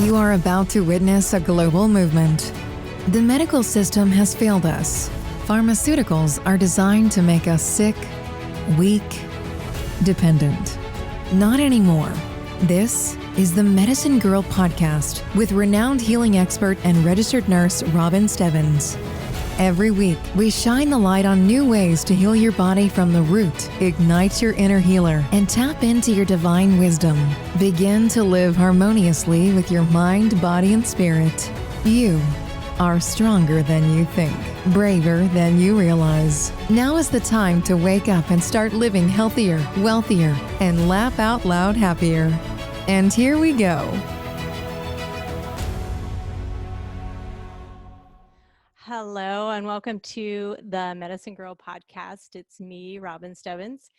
You are about to witness a global movement. The medical system has failed us. Pharmaceuticals are designed to make us sick, weak, dependent. Not anymore. This is the Medicine Girl podcast with renowned healing expert and registered nurse Robin Stebbins. Every week, we shine the light on new ways to heal your body from the root, ignite your inner healer, and tap into your divine wisdom. Begin to live harmoniously with your mind, body, and spirit. You are stronger than you think, braver than you realize. Now is the time to wake up and start living healthier, wealthier, and laugh out loud happier. And here we go. Hello and welcome to the Medicine Girl podcast. It's me, Robin Stebbins,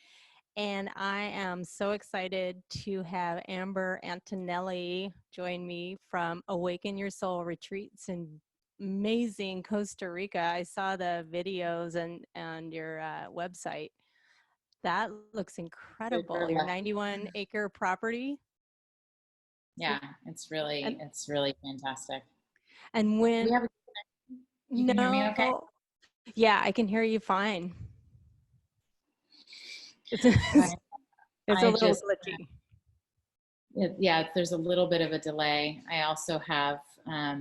and I am so excited to have Amber Antonelli join me from Awaken Your Soul Retreats in amazing Costa Rica. I saw the videos and your website. That looks incredible. Your 91 acre property. Yeah, it's really fantastic. And when you can hear me okay? Yeah, I can hear you fine. It's a little glitchy. There's a little bit of a delay. I also have a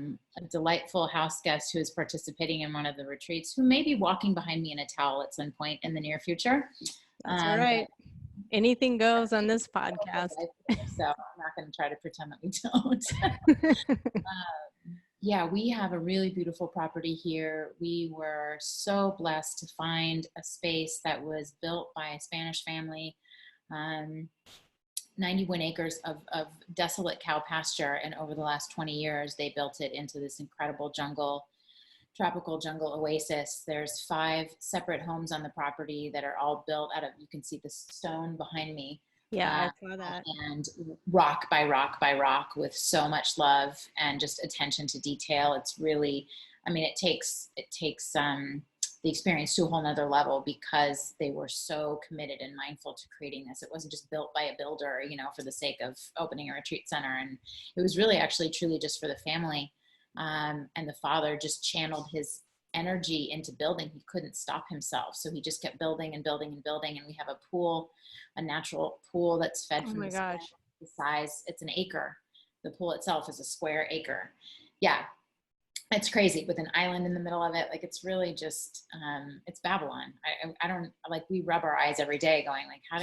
delightful house guest who is participating in one of the retreats who may be walking behind me in a towel at some point in the near future. That's all right. Anything goes on this podcast. So I'm not going to try to pretend that we don't. Yeah, we have a really beautiful property here. We were so blessed to find a space that was built by a Spanish family, 91 acres of desolate cow pasture. And over the last 20 years, they built it into this incredible tropical jungle oasis. There's 5 separate homes on the property that are all built out of, you can see the stone behind me. Yeah, I saw that. And rock by rock by rock with so much love and just attention to detail. It's really, it takes the experience to a whole nother level because they were so committed and mindful to creating this. It wasn't just built by a builder, for the sake of opening a retreat center. And it was really actually truly just for the family. And the father just channeled his energy into building. He couldn't stop himself. So he just kept building and building and building. And we have a pool, a natural pool that's fed from the size. It's an acre. The pool itself is a square acre. Yeah. It's crazy with an island in the middle of it. Like, it's really just, it's Babylon. I don't we rub our eyes every day going like, how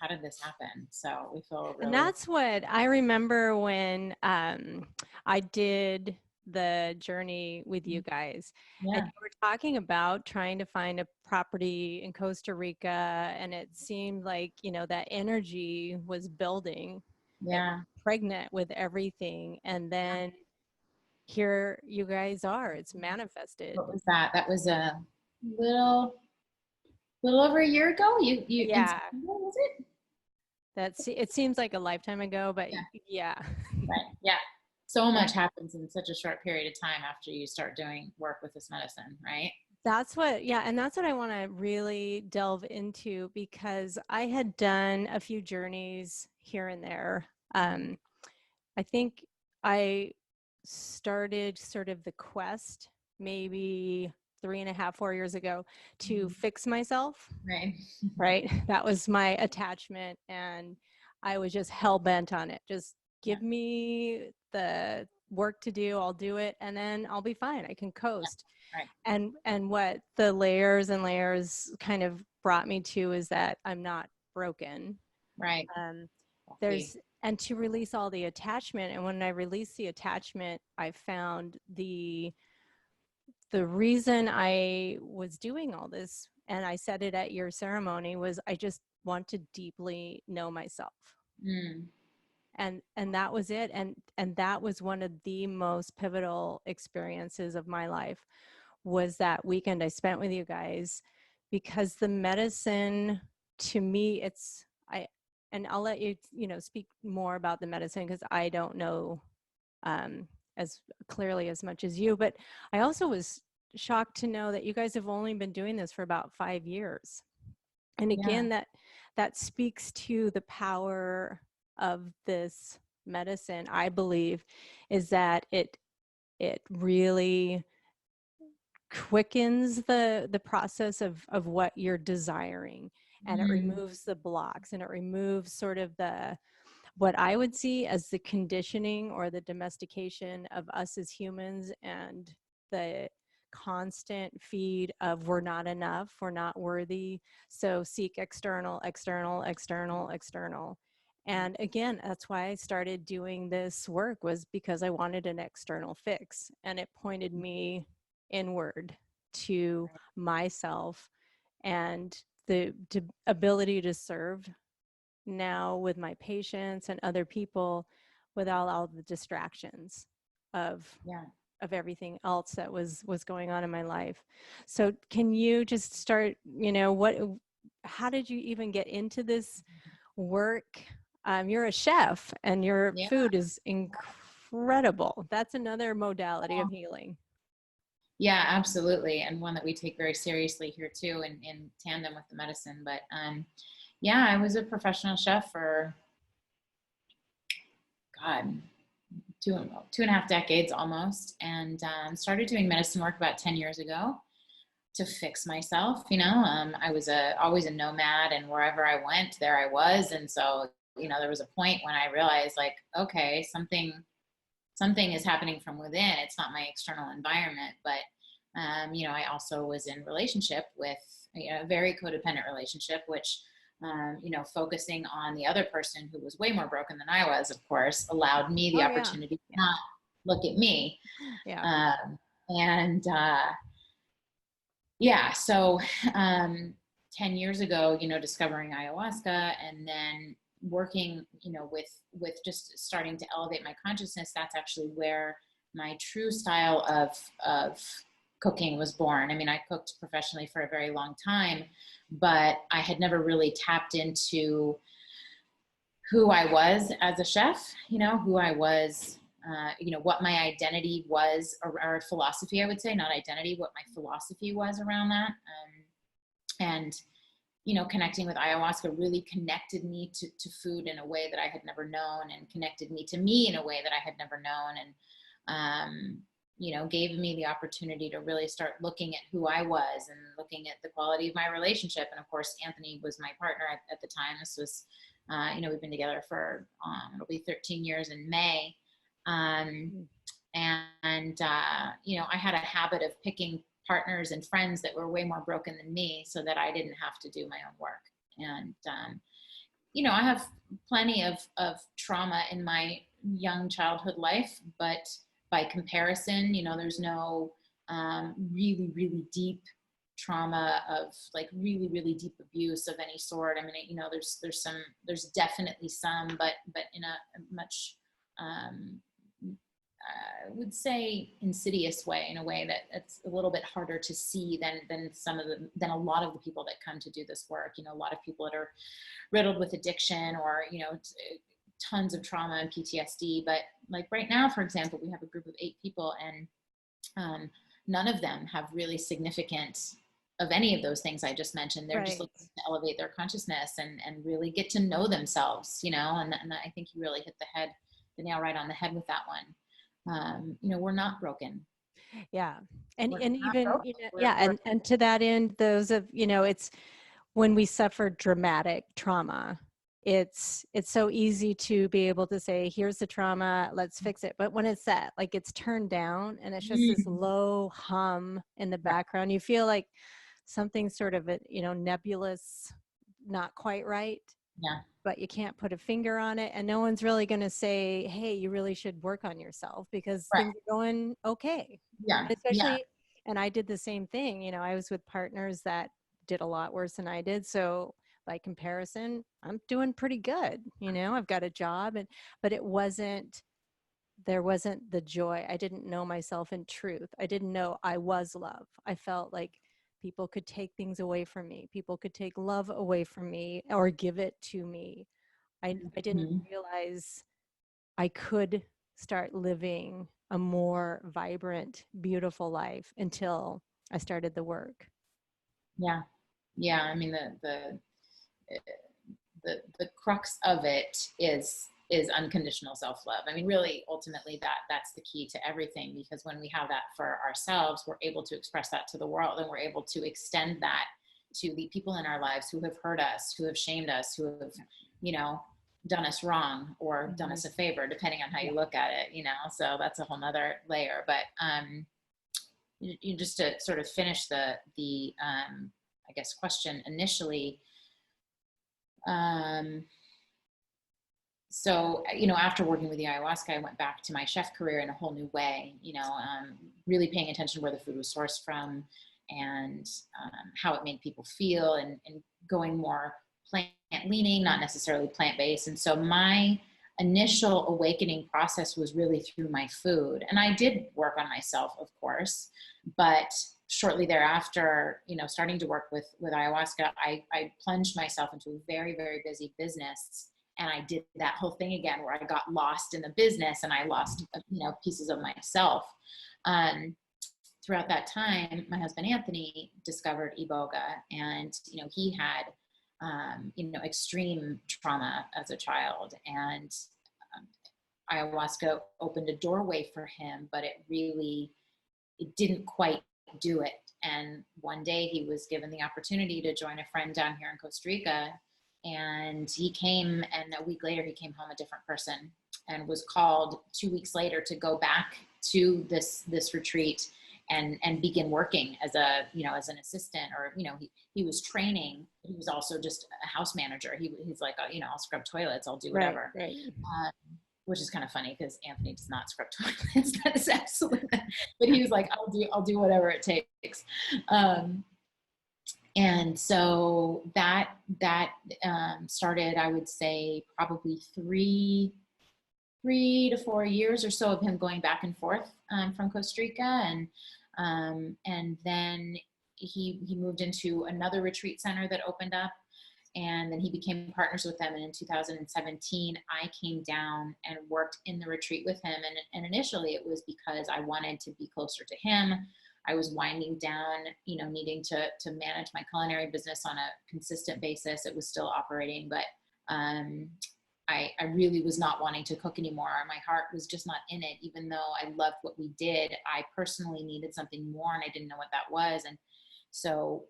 did this happen? So we feel really. And that's what I remember when I did the journey with you guys. Yeah. And you were talking about trying to find a property in Costa Rica, and it seemed like, that energy was building. Yeah. Pregnant with everything. And then here you guys are. It's manifested. What was that? That was a little over a year ago. Yeah. Was it? It seems like a lifetime ago, but yeah. Right. Yeah. So much happens in such a short period of time after you start doing work with this medicine, right? And that's what I want to really delve into, because I had done a few journeys here and there. I think I started sort of the quest maybe 3.5, 4 years ago to fix myself. Right. That was my attachment. And I was just hell bent on it. Just give me the work to do. I'll do it. And then I'll be fine. I can coast. Yeah. Right. And what the layers and layers kind of brought me to is that I'm not broken. Right. And to release all the attachment. And when I released the attachment, I found the reason I was doing all this, and I said it at your ceremony, was I just want to deeply know myself. And that was it. And that was one of the most pivotal experiences of my life, was that weekend I spent with you guys, because the medicine, to me, and I'll let you, speak more about the medicine, because I don't know as clearly as much as you, but I also was shocked to know that you guys have only been doing this for about 5 years. And again, that speaks to the power of this medicine, I believe, is that it really quickens the process of what you're desiring, and it removes the blocks, and it removes sort of the what I would see as the conditioning or the domestication of us as humans, and the constant feed of we're not enough, we're not worthy, so seek external, external, external, external. And again, that's why I started doing this work, was because I wanted an external fix, and it pointed me inward to myself and the ability to serve now with my patients and other people without all the distractions of everything else that was going on in my life. So can you just start, how did you even get into this work? You're a chef and your food is incredible. That's another modality of healing. Yeah, absolutely. And one that we take very seriously here too, in tandem with the medicine. But yeah, I was a professional chef for, God, two and a half decades almost, and started doing medicine work about 10 years ago to fix myself. I was always a nomad, and wherever I went, there I was. And so, there was a point when I realized, like, okay, something is happening from within. It's not my external environment. But I also was in relationship with a very codependent relationship, which focusing on the other person who was way more broken than I was, of course, allowed me the opportunity to not look at me. So 10 years ago, discovering ayahuasca, and then working, with just starting to elevate my consciousness, that's actually where my true style of cooking was born. I mean, I cooked professionally for a very long time, but I had never really tapped into who I was as a chef, who I was, what my identity was, or philosophy, I would say, not identity, what my philosophy was around that. And connecting with ayahuasca really connected me to food in a way that I had never known, and connected me to me in a way that I had never known. And, gave me the opportunity to really start looking at who I was, and looking at the quality of my relationship. And of course, Anthony was my partner at the time. This was, we've been together for, it'll be 13 years in May. I had a habit of picking partners and friends that were way more broken than me, so that I didn't have to do my own work. And, I have plenty of trauma in my young childhood life, but by comparison, there's no really, really deep trauma of, like, really, really deep abuse of any sort. I mean, there's definitely some, but in a much, I would say, insidious way, in a way that it's a little bit harder to see than a lot of the people that come to do this work. A lot of people that are riddled with addiction, or, tons of trauma and PTSD. But like right now, for example, we have a group of 8 people, and none of them have really significant of any of those things I just mentioned. They're just looking to elevate their consciousness and really get to know themselves, and I think you really hit the nail right on the head with that one. We're not broken. Yeah. And even, and to that end, those of, it's when we suffer dramatic trauma, it's so easy to be able to say, here's the trauma, let's fix it. But when it's that, like, it's turned down and it's just this low hum in the background, you feel like something's sort of, nebulous, not quite right. Yeah. But you can't put a finger on it, and no one's really going to say, hey, you really should work on yourself, because things are going okay. Yeah. Especially, and I did the same thing. I was with partners that did a lot worse than I did. So by comparison, I'm doing pretty good. I've got a job, but there wasn't the joy. I didn't know myself in truth. I didn't know I was love. I felt like people could take things away from me. People could take love away from me or give it to me. I didn't realize I could start living a more vibrant, beautiful life until I started the work. Yeah. Yeah. I mean, the crux of it is is unconditional self-love. I mean, really, ultimately, that's the key to everything, because when we have that for ourselves, we're able to express that to the world, and we're able to extend that to the people in our lives who have hurt us, who have shamed us, who have, you know, done us wrong or done us a favor, depending on how you look at it, you know. So that's a whole nother layer. But you just to sort of finish the I guess question initially. So, you know, after working with the ayahuasca, I went back to my chef career in a whole new way, you know, really paying attention to where the food was sourced from, and how it made people feel, and going more plant leaning, not necessarily plant-based. And so my initial awakening process was really through my food. And I did work on myself, of course, but shortly thereafter, you know, starting to work with ayahuasca, I plunged myself into a very, very busy business. And I did that whole thing again, where I got lost in the business and I lost, you know, pieces of myself. Throughout that time, my husband, Anthony, discovered Iboga, and, you know, he had, you know, extreme trauma as a child, and ayahuasca opened a doorway for him, but it didn't quite do it. And one day he was given the opportunity to join a friend down here in Costa Rica, and he came, and a week later he came home a different person, and was called 2 weeks later to go back to this retreat and begin working as as an assistant, or, you know, he was training. He was also just a house manager. He's like, you know, I'll scrub toilets, I'll do whatever. Right. Which is kind of funny, because Anthony does not scrub toilets. That is absolutely, but he was like, I'll do whatever it takes. And so that started, I would say, probably 3 to 4 years or so of him going back and forth from Costa Rica, and then he moved into another retreat center that opened up, and then he became partners with them. And in 2017, I came down and worked in the retreat with him. And initially it was because I wanted to be closer to him. I was winding down, you know, needing to manage my culinary business on a consistent basis. It was still operating, but I really was not wanting to cook anymore. My heart was just not in it. Even though I loved what we did, I personally needed something more, and I didn't know what that was. And so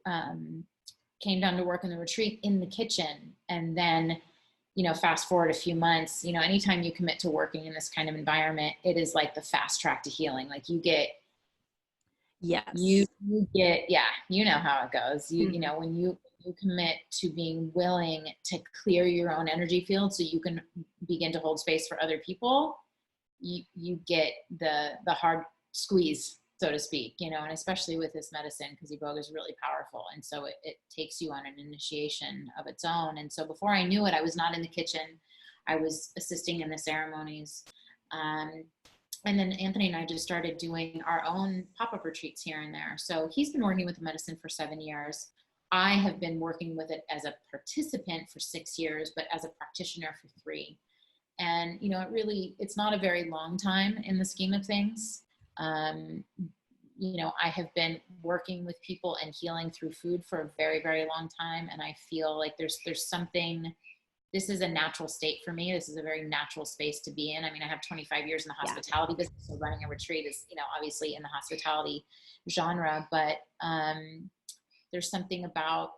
came down to work in the retreat in the kitchen. And then, you know, fast forward a few months, you know, anytime you commit to working in this kind of environment, it is like the fast track to healing. Like you get, Yes. You get, yeah, you know how it goes. You know, when you commit to being willing to clear your own energy field so you can begin to hold space for other people, you get the hard squeeze, so to speak, you know, and especially with this medicine, because Iboga is really powerful. And so it takes you on an initiation of its own. And so before I knew it, I was not in the kitchen. I was assisting in the ceremonies. And then Anthony and I just started doing our own pop-up retreats here and there. So he's been working with the medicine for 7 years. I have been working with it as a participant for 6 years, but as a practitioner for 3. And, you know, it's not a very long time in the scheme of things. You know, I have been working with people and healing through food for a very, very long time. And I feel like there's something, this is a natural state for me. This is a very natural space to be in. I mean, I have 25 years in the hospitality business, so running a retreat is, you know, obviously in the hospitality genre, but there's something about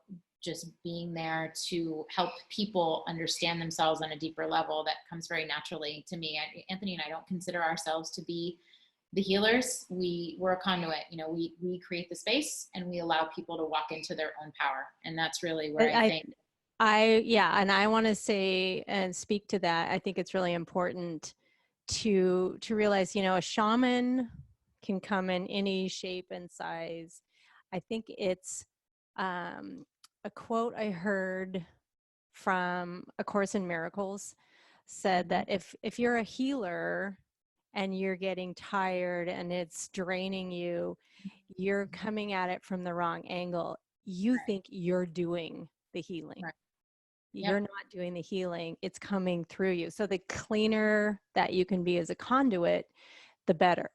just being there to help people understand themselves on a deeper level that comes very naturally to me. Anthony and I don't consider ourselves to be the healers. We're a conduit. You know, we create the space and we allow people to walk into their own power. And that's really where I think. And I want to say and speak to that. I think it's really important to realize, you know, a shaman can come in any shape and size. I think it's a quote I heard from A Course in Miracles said that if you're a healer and you're getting tired and it's draining you, you're coming at it from the wrong angle. You think you're doing the healing. Right. You're not doing the healing. It's coming through you. So the cleaner that you can be as a conduit, the better.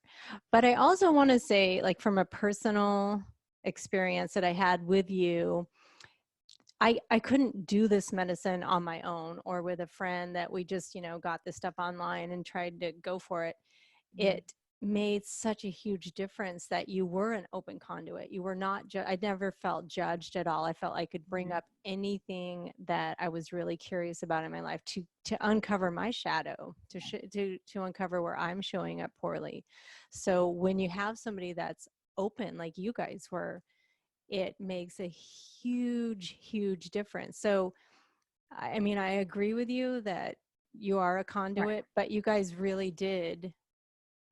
But I also want to say, like, from a personal experience that I had with you, I couldn't do this medicine on my own or with a friend that we just, got this stuff online and tried to go for it. It made such a huge difference that you were an open conduit. You were not, I never felt judged at all. I felt I could bring up anything that I was really curious about in my life to uncover my shadow, to uncover where I'm showing up poorly. So when you have somebody that's open, like you guys were, it makes a huge, huge difference. So, I mean, I agree with you that you are a conduit, but you guys really did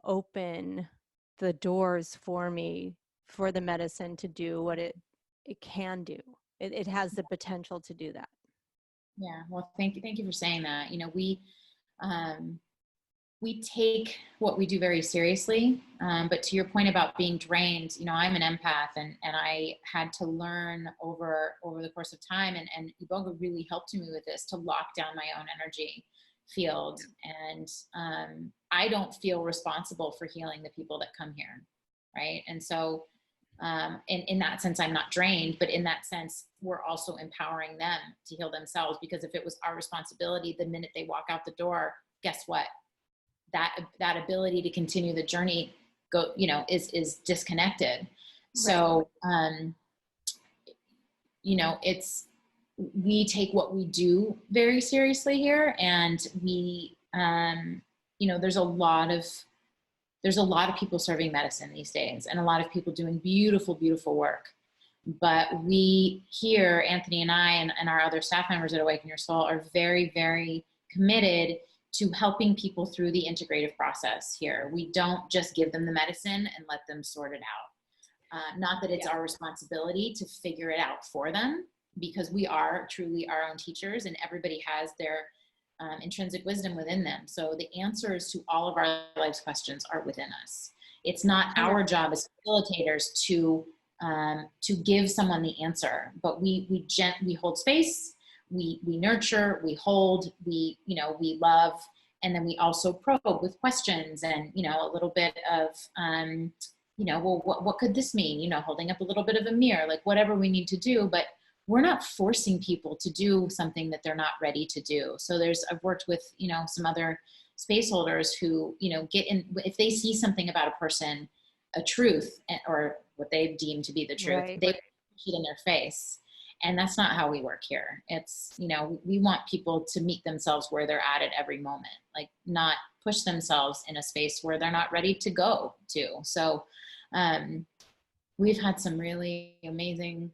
open the doors for me for the medicine to do what it can do. It has the potential to do that. Yeah. Well, thank you for saying that. We take what we do very seriously. But to your point about being drained, I'm an empath, and I had to learn over the course of time, and Iboga really helped me with this, to lock down my own energy field. And I don't feel responsible for healing the people that come here. Right. And so in that sense, I'm not drained, but in that sense, we're also empowering them to heal themselves, because if it was our responsibility, the minute they walk out the door, guess what? That ability to continue the journey is disconnected. So, we take what we do very seriously here, and we, there's a lot of people serving medicine these days, and a lot of people doing beautiful, beautiful work. But we here, Anthony and I, and our other staff members at Awaken Your Soul, are very, very committed to helping people through the integrative process here. We don't just give them the medicine and let them sort it out. Not that it's our responsibility to figure it out for them, because we are truly our own teachers, and everybody has their intrinsic wisdom within them. So the answers to all of our life's questions are within us. It's not our job as facilitators to give someone the answer, but we hold space. We nurture, we hold, we love, and then we also probe with questions and, a little bit of, well, what could this mean? Holding up a little bit of a mirror, like whatever we need to do, but we're not forcing people to do something that they're not ready to do. So I've worked with, some other space holders who, get in, if they see something about a person, a truth, or what they deem to be the truth, they push it in their face. And that's not how we work here. It's, we want people to meet themselves where they're at every moment, like not push themselves in a space where they're not ready to go to. So we've had some really amazing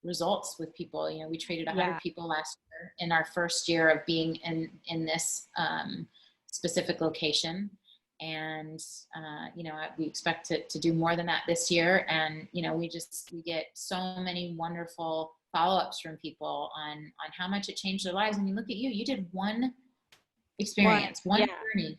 results with people. We treated 100 people last year in our first year of being in this specific location. And, we expect to do more than that this year. And, we get so many wonderful follow-ups from people on how much it changed their lives. I mean, look at you did one experience, one journey,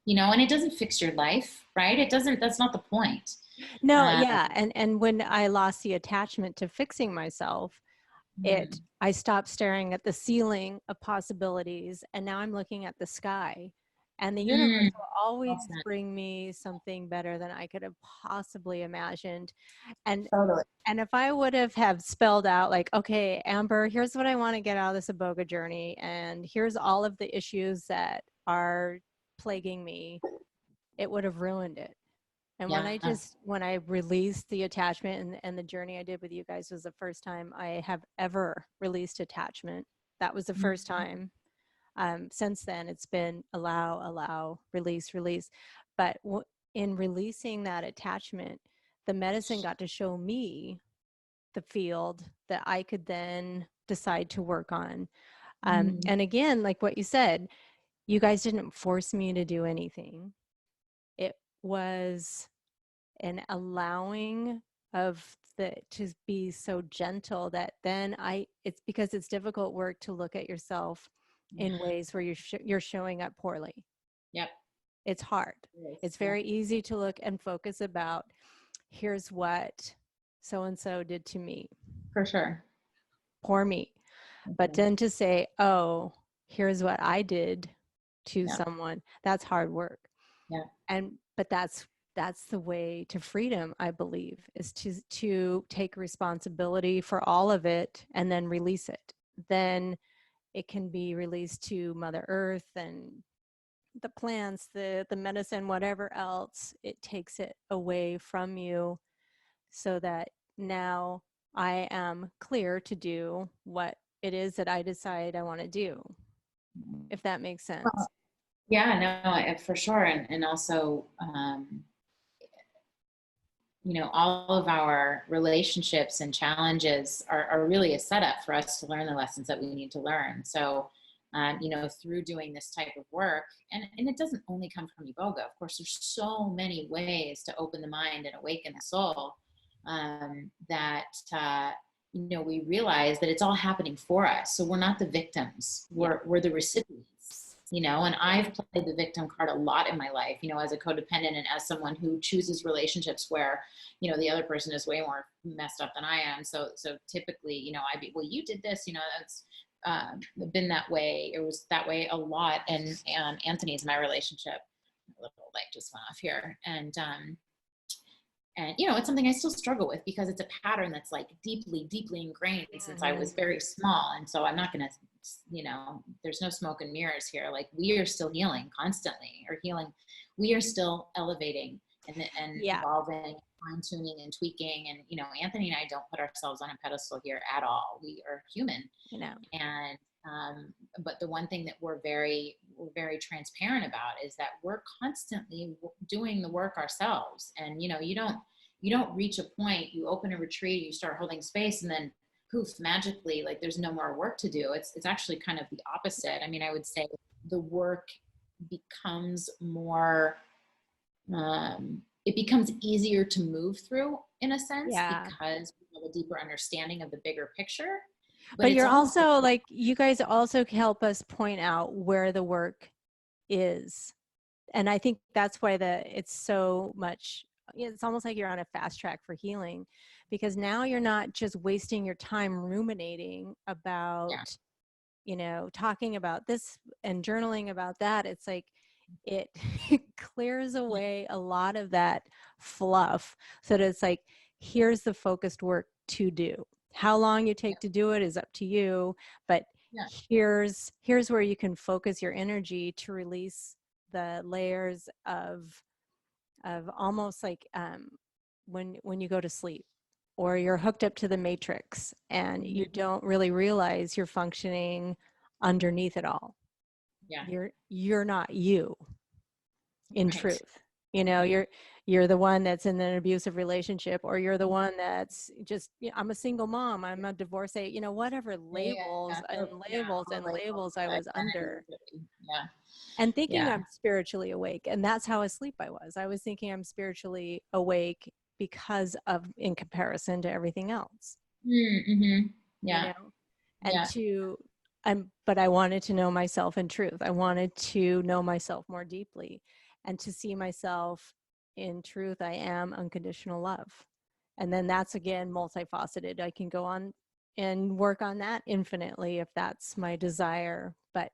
and it doesn't fix your life, right? That's not the point. No. And when I lost the attachment to fixing myself, I stopped staring at the ceiling of possibilities, and now I'm looking at the sky. And the universe will always bring me something better than I could have possibly imagined. And and if I would have spelled out like, okay, Amber, here's what I want to get out of this Iboga journey, and here's all of the issues that are plaguing me, it would have ruined it. And when I released the attachment, and the journey I did with you guys was the first time I have ever released attachment. That was the first time. Since then, it's been allow, release. But in releasing that attachment, the medicine got to show me the field that I could then decide to work on. And again, like what you said, you guys didn't force me to do anything. It was an allowing to be so gentle that then it's because it's difficult work to look at yourself in ways where you're showing up poorly. Yep. It's hard. It's very easy to look and focus about, here's what so-and-so did to me. For sure. Poor me. Okay. But then to say, oh, here's what I did to someone, that's hard work. Yeah. But that's that's the way to freedom, I believe, is to take responsibility for all of it and then release it. Then it can be released to Mother Earth and the plants, the medicine, whatever else. It takes it away from you so that now I am clear to do what it is that I decide I want to do, if that makes sense. Yeah, no, for sure. And also, you know, all of our relationships and challenges are really a setup for us to learn the lessons that we need to learn. So, you know, through doing this type of work, and it doesn't only come from Iboga. Of course, there's so many ways to open the mind and awaken the soul, that, you know, we realize that it's all happening for us. So we're not the victims, we're the recipients, you know, and I've played the victim card a lot in my life, you know, as a codependent and as someone who chooses relationships where, you know, the other person is way more messed up than I am. So typically, you know, well, you did this, you know, that's been that way. It was that way a lot. And Anthony's my relationship, a little light just went off here. And, you know, it's something I still struggle with because it's a pattern that's like deeply, deeply ingrained since I was very small. And so I'm not going to, you know, there's no smoke and mirrors here. Like, we are still healing constantly, or healing. We are still elevating and evolving, fine tuning and tweaking. And, you know, Anthony and I don't put ourselves on a pedestal here at all. We are human, You know, and, but the one thing that we're very transparent about is that we're constantly doing the work ourselves. And, you know, you don't reach a point, you open a retreat, you start holding space, and then poof, magically, like, there's no more work to do. It's actually kind of the opposite. I mean, I would say the work becomes more, it becomes easier to move through, in a sense, because we have a deeper understanding of the bigger picture. But you're also like, you guys also help us point out where the work is. And I think that's why it's so much, it's almost like you're on a fast track for healing, because now you're not just wasting your time ruminating about, you know, talking about this and journaling about that. It's like, it clears away a lot of that fluff, so that it's like, here's the focused work to do. How long you take to do it is up to you, but here's where you can focus your energy to release the layers of almost like when you go to sleep, or you're hooked up to the matrix and you don't really realize you're functioning underneath it all. You're not you, in truth. You know, you're the one that's in an abusive relationship, or you're the one that's just, you know, I'm a single mom, I'm a divorcee, you know, whatever labels and labels I was under. And thinking I'm spiritually awake. And that's how asleep I was. I was thinking I'm spiritually awake because of, in comparison to everything else. You know? And but I wanted to know myself in truth. I wanted to know myself more deeply, and to see myself in truth. I am unconditional love. And then that's, again, multifaceted. I can go on and work on that infinitely if that's my desire, but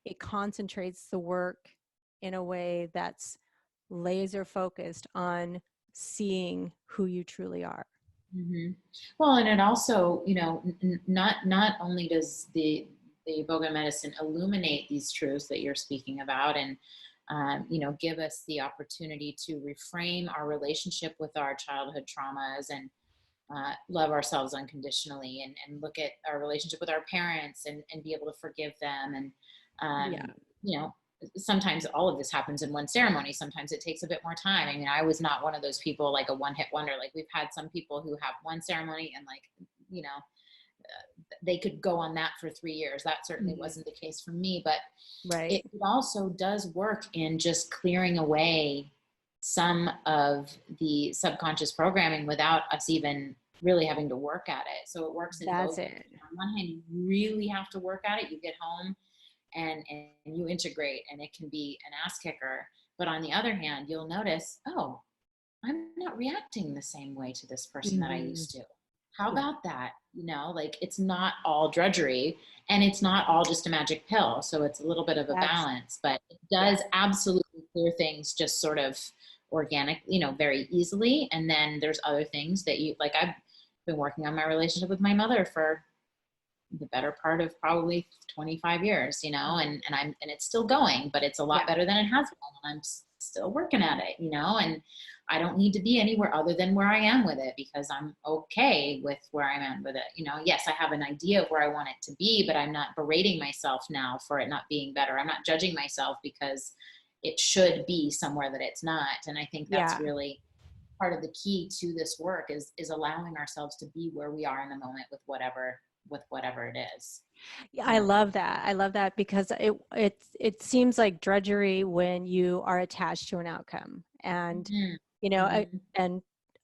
it concentrates the work in a way that's laser focused on seeing who you truly are. Well, and it also, you know, not only does the Iboga medicine illuminate these truths that you're speaking about, and you know, give us the opportunity to reframe our relationship with our childhood traumas, and love ourselves unconditionally, and look at our relationship with our parents, and be able to forgive them. And you know, sometimes all of this happens in one ceremony. Sometimes it takes a bit more time. I mean, I was not one of those people, like a one-hit wonder. Like, we've had some people who have one ceremony and, like, you know, they could go on that for 3 years. That certainly wasn't the case for me, but it also does work in just clearing away some of the subconscious programming without us even really having to work at it. So it works in both. On one hand, you really have to work at it. You get home and you integrate, and it can be an ass kicker. But on the other hand, you'll notice, oh, I'm not reacting the same way to this person that I used to. How about that? You know, like, it's not all drudgery, and it's not all just a magic pill. So it's a little bit of a balance, but it does absolutely clear things just sort of organic, very easily. And then there's other things that like I've been working on my relationship with my mother for the better part of probably 25 years, and it's still going, but it's a lot better than it has been. And I'm still working at it, and I don't need to be anywhere other than where I am with it, because I'm okay with where I'm at with it. Yes, I have an idea of where I want it to be, but I'm not berating myself now for it not being better. I'm not judging myself because it should be somewhere that it's not. And I think that's really part of the key to this work is allowing ourselves to be where we are in the moment with whatever it is. Yeah, I love that. I love that because it seems like drudgery when you are attached to an outcome. And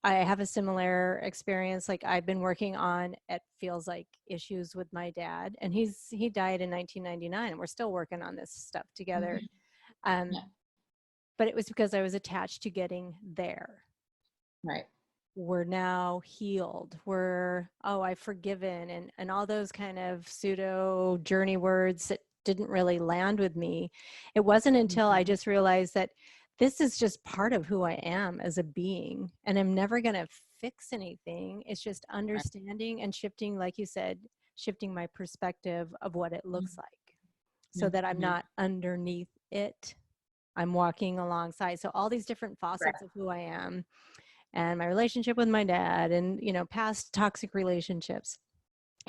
I have a similar experience. Like I've been working on, it feels like, issues with my dad, and he died in 1999, and we're still working on this stuff together. But it was because I was attached to getting there. Right. We're now healed. I've forgiven, and all those kind of pseudo journey words that didn't really land with me. It wasn't until I just realized that this is just part of who I am as a being, and I'm never going to fix anything. It's just understanding and shifting, like you said, shifting my perspective of what it looks like, so that I'm not underneath it. I'm walking alongside. So all these different facets of who I am, and my relationship with my dad, and past toxic relationships,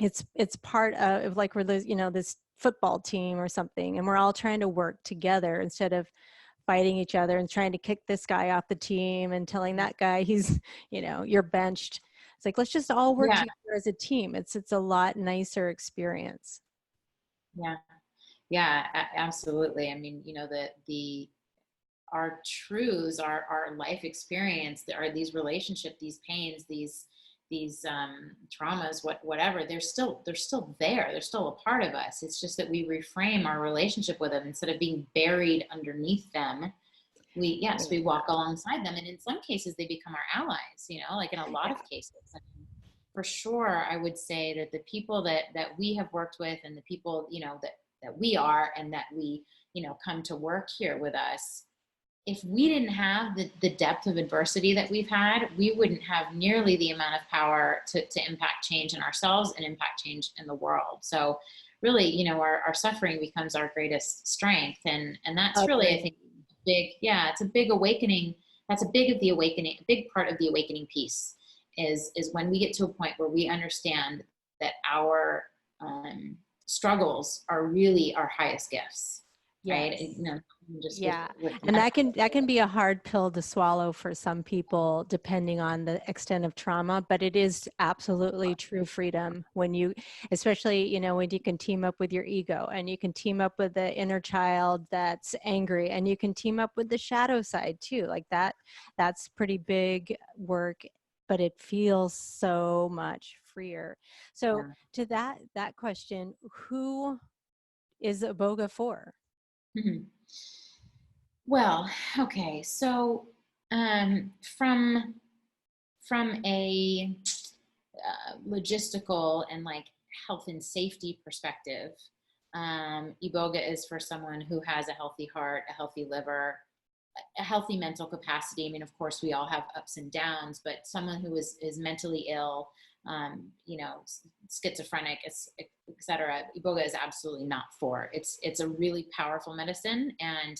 it's part of, like, we're this football team or something, and we're all trying to work together instead of fighting each other and trying to kick this guy off the team and telling that guy he's you're benched. It's like, let's just all work together as a team. It's a lot nicer experience. Absolutely. I mean, our truths, our life experience, are these relationships, these pains, these traumas, whatever, they're still there. They're still a part of us. It's just that we reframe our relationship with them instead of being buried underneath them. We walk alongside them, and in some cases they become our allies, like in a lot of cases. I mean, for sure, I would say that the people that we have worked with, and the people, that we are, and that we, come to work here with us, if we didn't have the depth of adversity that we've had, we wouldn't have nearly the amount of power to impact change in ourselves and impact change in the world. So really, our suffering becomes our greatest strength. And that's really, I think, it's a big awakening. That's a big part of the awakening piece is when we get to a point where we understand that our struggles are really our highest gifts. Right. And that can be a hard pill to swallow for some people, depending on the extent of trauma, but it is absolutely true freedom when you, especially, when you can team up with your ego, and you can team up with the inner child that's angry, and you can team up with the shadow side too. Like that's pretty big work, but it feels so much freer. So to that question, who is Iboga for? Mm-hmm. Well, okay. So, from a logistical and like health and safety perspective, Iboga is for someone who has a healthy heart, a healthy liver, a healthy mental capacity. I mean, of course, we all have ups and downs, but someone who is mentally ill, schizophrenic, et cetera, Iboga is absolutely not for. It's a really powerful medicine, and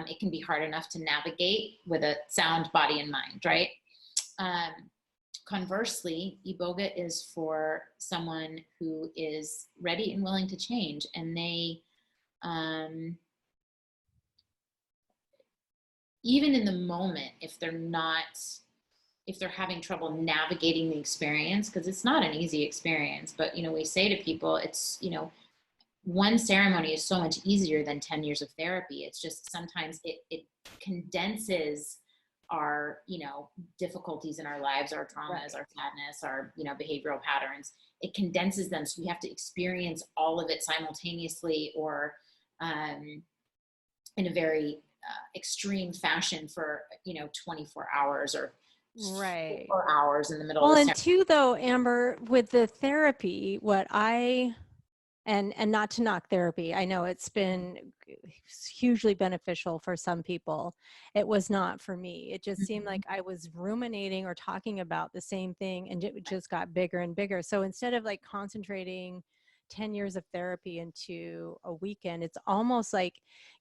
it can be hard enough to navigate with a sound body and mind, right? Conversely, Iboga is for someone who is ready and willing to change, and they, even in the moment, if they're having trouble navigating the experience, because it's not an easy experience, but, we say to people, it's, one ceremony is so much easier than 10 years of therapy. It's just sometimes it condenses our, difficulties in our lives, our traumas, our sadness, our, behavioral patterns. It condenses them. So we have to experience all of it simultaneously, or in a very extreme fashion for, 24 hours or 4 hours in the middle of the ceremony. And too, though, Amber, with the therapy, what I And not to knock therapy. I know it's been hugely beneficial for some people. It was not for me. It just seemed like I was ruminating or talking about the same thing, and it just got bigger and bigger. So instead of like concentrating 10 years of therapy into a weekend, it's almost like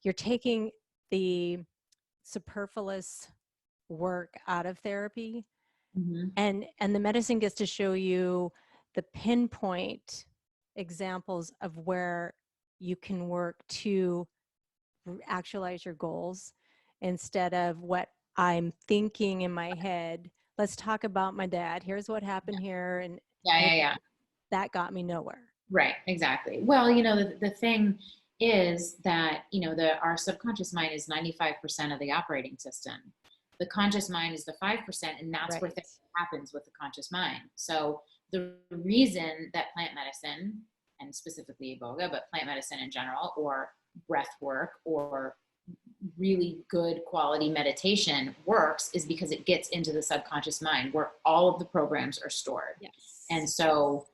you're taking the superfluous work out of therapy, and the medicine gets to show you the pinpoint examples of where you can work to actualize your goals, instead of what I'm thinking in my head. Let's talk about my dad. Here's what happened here. And that got me nowhere. Right, exactly. Well, you know, the thing is that, you know, our subconscious mind is 95% of the operating system. The conscious mind is the 5%, and that's where things happens with the conscious mind. So the reason that plant medicine, and specifically iboga, but plant medicine in general, or breath work, or really good quality meditation works, is because it gets into the subconscious mind where all of the programs are stored. Yes. And so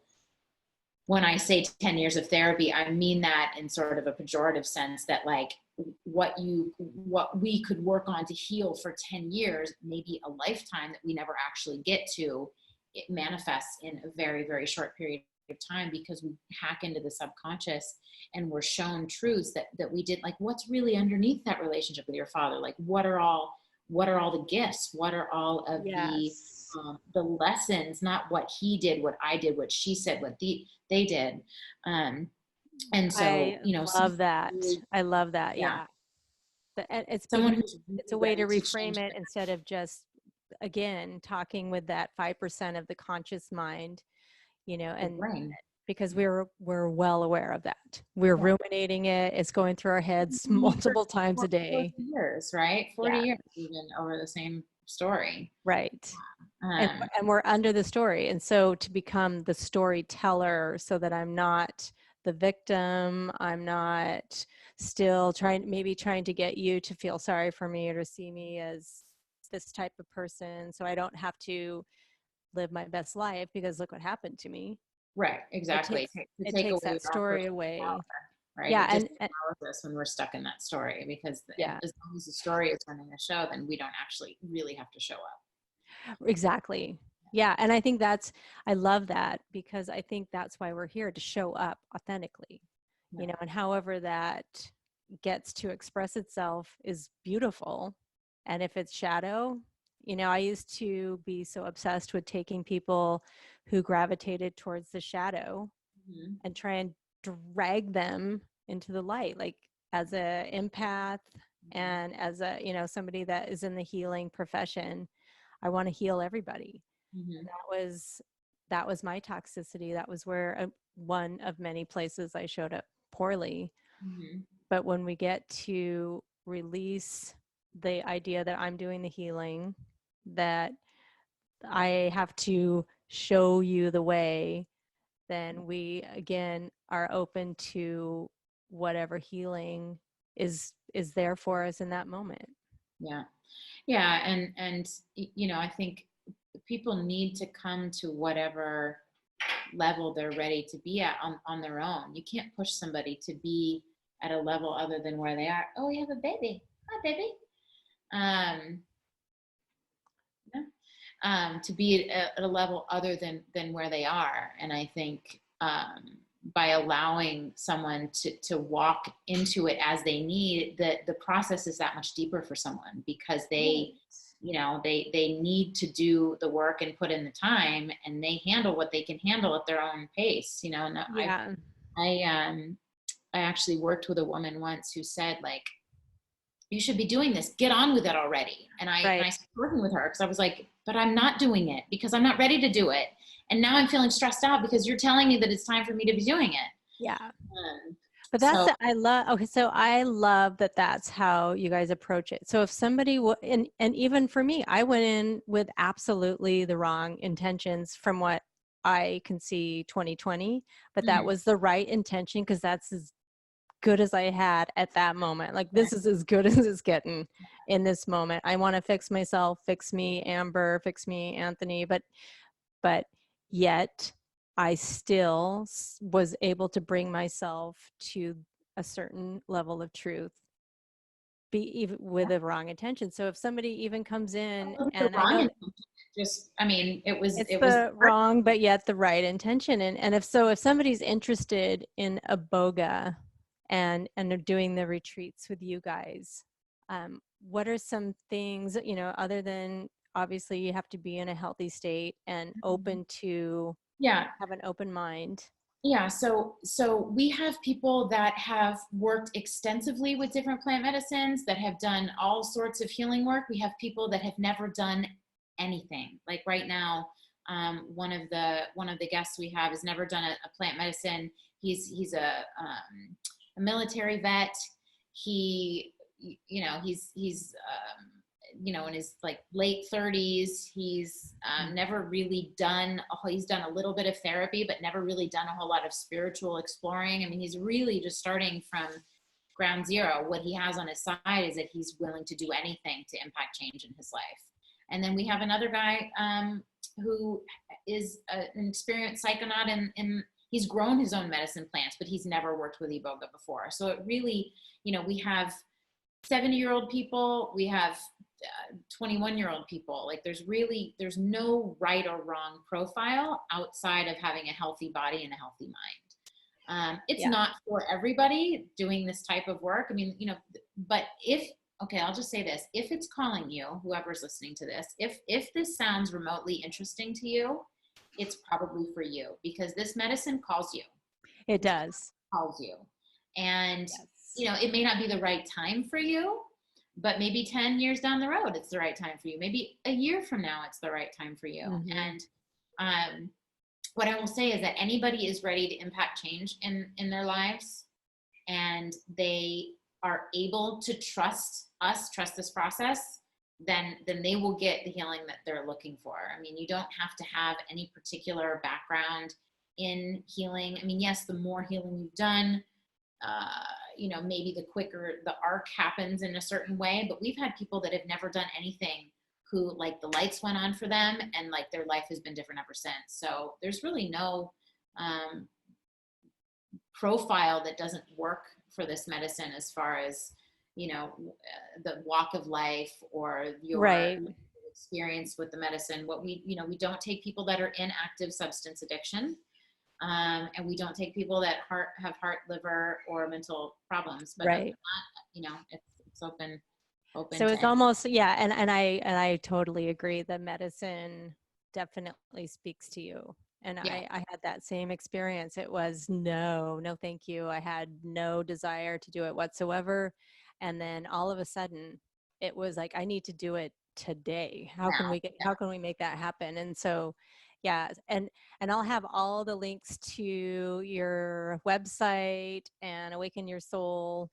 when I say 10 years of therapy, I mean that in sort of a pejorative sense, that like what we could work on to heal for 10 years, maybe a lifetime that we never actually get to, it manifests in a very, very short period of time, because we hack into the subconscious and we're shown truths that we did, like what's really underneath that relationship with your father, like what are all the gifts, what are all of the lessons, not what he did, what I did, what she said, what they did. And so, I love that. I love that. Yeah. It's a way to reframe it, instead of just, again, talking with that 5% of the conscious mind, and because we're well aware of that. We're ruminating it. It's going through our heads multiple times a day. 40 years, right? 40 years even over the same story. Right. And we're under the story. And so to become the storyteller, so that I'm not the victim, I'm not still trying to get you to feel sorry for me or to see me as this type of person, so I don't have to live my best life because look what happened to me. Right, exactly. It takes that story away. Power, right? Yeah, and us when we're stuck in that story, because as long as the story is running the show, then we don't actually really have to show up. Exactly. Yeah, and I think I love that, because I think that's why we're here, to show up authentically, and however that gets to express itself is beautiful. And if it's shadow, I used to be so obsessed with taking people who gravitated towards the shadow and try and drag them into the light, like as an empath and as a, somebody that is in the healing profession. I want to heal everybody. That was my toxicity. That was where one of many places I showed up poorly. But when we get to release the idea that I'm doing the healing, that I have to show you the way, then we again are open to whatever healing is there for us in that moment. And I think people need to come to whatever level they're ready to be at on their own. You can't push somebody to be at a level other than where they are. Oh, we have a baby. Hi, baby. To be at a level other than where they are. And I think by allowing someone to walk into it as they need, the process is that much deeper for someone, because they need to do the work and put in the time, and they handle what they can handle at their own pace. I actually worked with a woman once who said, like, you should be doing this. Get on with it already. And I started working with her because I was like, but I'm not doing it because I'm not ready to do it. And now I'm feeling stressed out because you're telling me that it's time for me to be doing it. Yeah. But I love that that's how you guys approach it. So if somebody and even for me, I went in with absolutely the wrong intentions from what I can see 2020, but that was the right intention, because that's as good as I had at that moment. Like, this is as good as it's getting in this moment. I want to fix myself, fix me, Amber, fix me, Anthony. But yet I still was able to bring myself to a certain level of truth, be even with a wrong intention. So if somebody even comes in, The and I wrong know intention, just, I mean, it's it was the wrong, but yet the right intention. And if somebody's interested in a boga and they're doing the retreats with you guys, what are some things, other than obviously you have to be in a healthy state and open to yeah. have an open mind. Yeah, so we have people that have worked extensively with different plant medicines, that have done all sorts of healing work. We have people that have never done anything. Like right now, one of the guests we have has never done a plant medicine. He's a military vet. He, he's in his like late 30s. He's never really done he's done a little bit of therapy, but never really done a whole lot of spiritual exploring. I mean, he's really just starting from ground zero. What he has on his side is that he's willing to do anything to impact change in his life. And then we have another guy who is an experienced psychonaut, and he's grown his own medicine plants, but he's never worked with iboga before. So it really, we have 70-year-old people, we have 21-year-old people. Like there's no right or wrong profile outside of having a healthy body and a healthy mind. It's not for everybody doing this type of work. I mean, but I'll just say this. If it's calling you, whoever's listening to this, if this sounds remotely interesting to you, it's probably for you, because this medicine calls you. It does. Calls you. And, it may not be the right time for you, but maybe 10 years down the road, it's the right time for you. Maybe a year from now, it's the right time for you. Mm-hmm. And what I will say is that anybody is ready to impact change in their lives, and they are able to trust this process, then they will get the healing that they're looking for. I mean, you don't have to have any particular background in healing. I mean, yes, the more healing you've done, maybe the quicker the arc happens in a certain way. But we've had people that have never done anything who, like, the lights went on for them, and like their life has been different ever since. So there's really no profile that doesn't work for this medicine as far as, the walk of life or your experience with the medicine. What we don't take people that are in active substance addiction. And we don't take people that have heart, liver, or mental problems. But not, it's open. So it's almost, and I totally agree. The medicine definitely speaks to you. And I had that same experience. It was no, thank you. I had no desire to do it whatsoever. And then all of a sudden, it was like, I need to do it today. How can we make that happen? And so, and I'll have all the links to your website and Awaken Your Soul